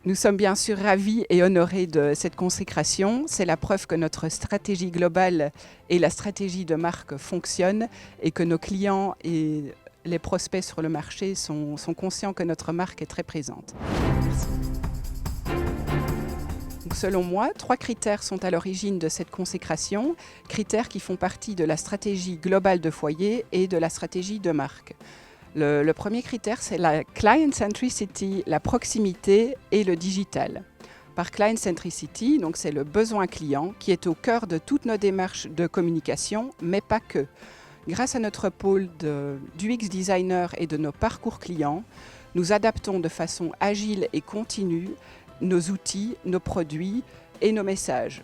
Nous sommes bien sûr ravis et honorés de cette consécration. C'est la preuve que notre stratégie globale et la stratégie de marque fonctionnent et que nos clients et les prospects sur le marché sont conscients que notre marque est très présente. Merci. Donc, selon moi, 3 critères sont à l'origine de cette consécration, critères qui font partie de la stratégie globale de foyer et de la stratégie de marque. Le premier critère, c'est la client centricity, la proximité et le digital. Par client centricity, donc c'est le besoin client qui est au cœur de toutes nos démarches de communication, mais pas que. Grâce à notre pôle d'UX designer et de nos parcours clients, nous adaptons de façon agile et continue nos outils, nos produits et nos messages.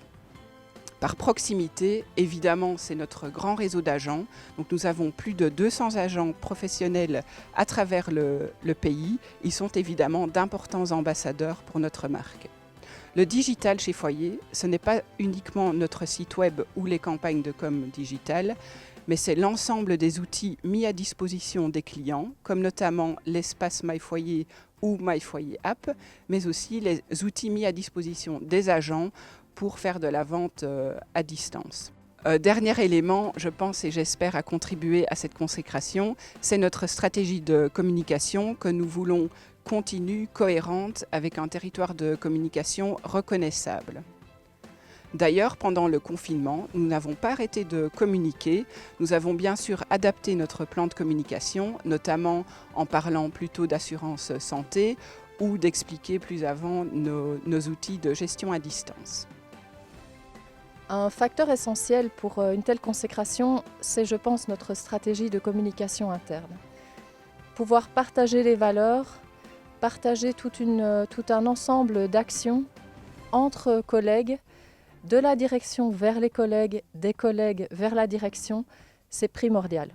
Par proximité, évidemment, c'est notre grand réseau d'agents. Donc, nous avons plus de 200 agents professionnels à travers le pays. Ils sont évidemment d'importants ambassadeurs pour notre marque. Le digital chez Foyer, ce n'est pas uniquement notre site web ou les campagnes de com digitales, mais c'est l'ensemble des outils mis à disposition des clients, comme notamment l'espace MyFoyer ou MyFoyer App, mais aussi les outils mis à disposition des agents pour faire de la vente à distance. Dernier élément, je pense et j'espère à contribuer à cette consécration, c'est notre stratégie de communication que nous voulons continue, cohérente, avec un territoire de communication reconnaissable. D'ailleurs, pendant le confinement, nous n'avons pas arrêté de communiquer. Nous avons bien sûr adapté notre plan de communication, notamment en parlant plutôt d'assurance santé ou d'expliquer plus avant nos outils de gestion à distance. Un facteur essentiel pour une telle consécration, c'est, je pense, notre stratégie de communication interne. Pouvoir partager les valeurs, partager tout un ensemble d'actions entre collègues, de la direction vers les collègues, des collègues vers la direction, c'est primordial.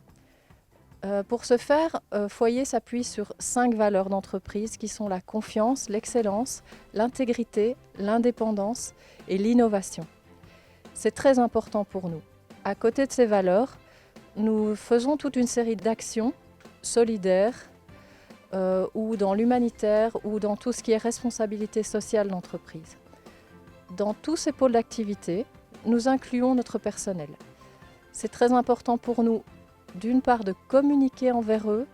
Pour ce faire, Foyer s'appuie sur 5 valeurs d'entreprise qui sont la confiance, l'excellence, l'intégrité, l'indépendance et l'innovation. C'est très important pour nous. À côté de ces valeurs, nous faisons toute une série d'actions solidaires ou dans l'humanitaire ou dans tout ce qui est responsabilité sociale d'entreprise. Dans tous ces pôles d'activité, nous incluons notre personnel. C'est très important pour nous, d'une part, de communiquer envers eux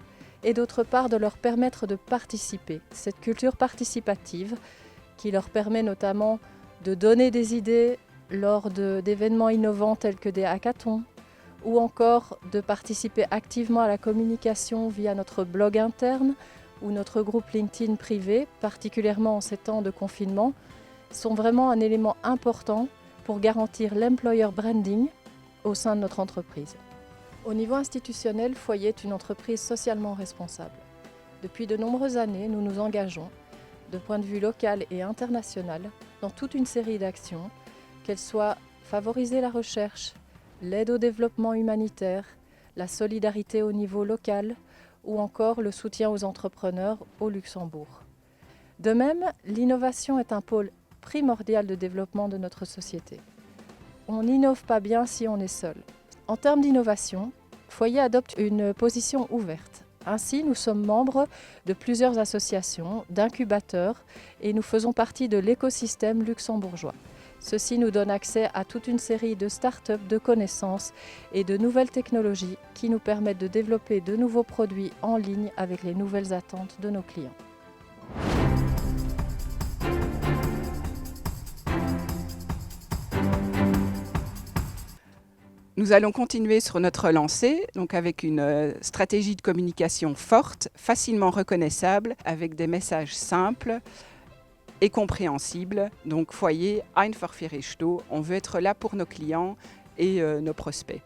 et d'autre part, de leur permettre de participer. Cette culture participative qui leur permet notamment de donner des idées lors d'événements innovants tels que des hackathons ou encore de participer activement à la communication via notre blog interne ou notre groupe LinkedIn privé, particulièrement en ces temps de confinement, sont vraiment un élément important pour garantir l'employer branding au sein de notre entreprise. Au niveau institutionnel, Foyer est une entreprise socialement responsable. Depuis de nombreuses années, nous nous engageons, de point de vue local et international, dans toute une série d'actions, qu'elles soient favoriser la recherche, l'aide au développement humanitaire, la solidarité au niveau local ou encore le soutien aux entrepreneurs au Luxembourg. De même, l'innovation est un pôle primordial de développement de notre société. On n'innove pas bien si on est seul. En termes d'innovation, Foyer adopte une position ouverte. Ainsi, nous sommes membres de plusieurs associations, d'incubateurs et nous faisons partie de l'écosystème luxembourgeois. Ceci nous donne accès à toute une série de start-up, de connaissances et de nouvelles technologies qui nous permettent de développer de nouveaux produits en ligne avec les nouvelles attentes de nos clients. Nous allons continuer sur notre lancée, donc avec une stratégie de communication forte, facilement reconnaissable, avec des messages simples et compréhensibles. Donc Foyer, Ein Verfirechto, on veut être là pour nos clients et nos prospects.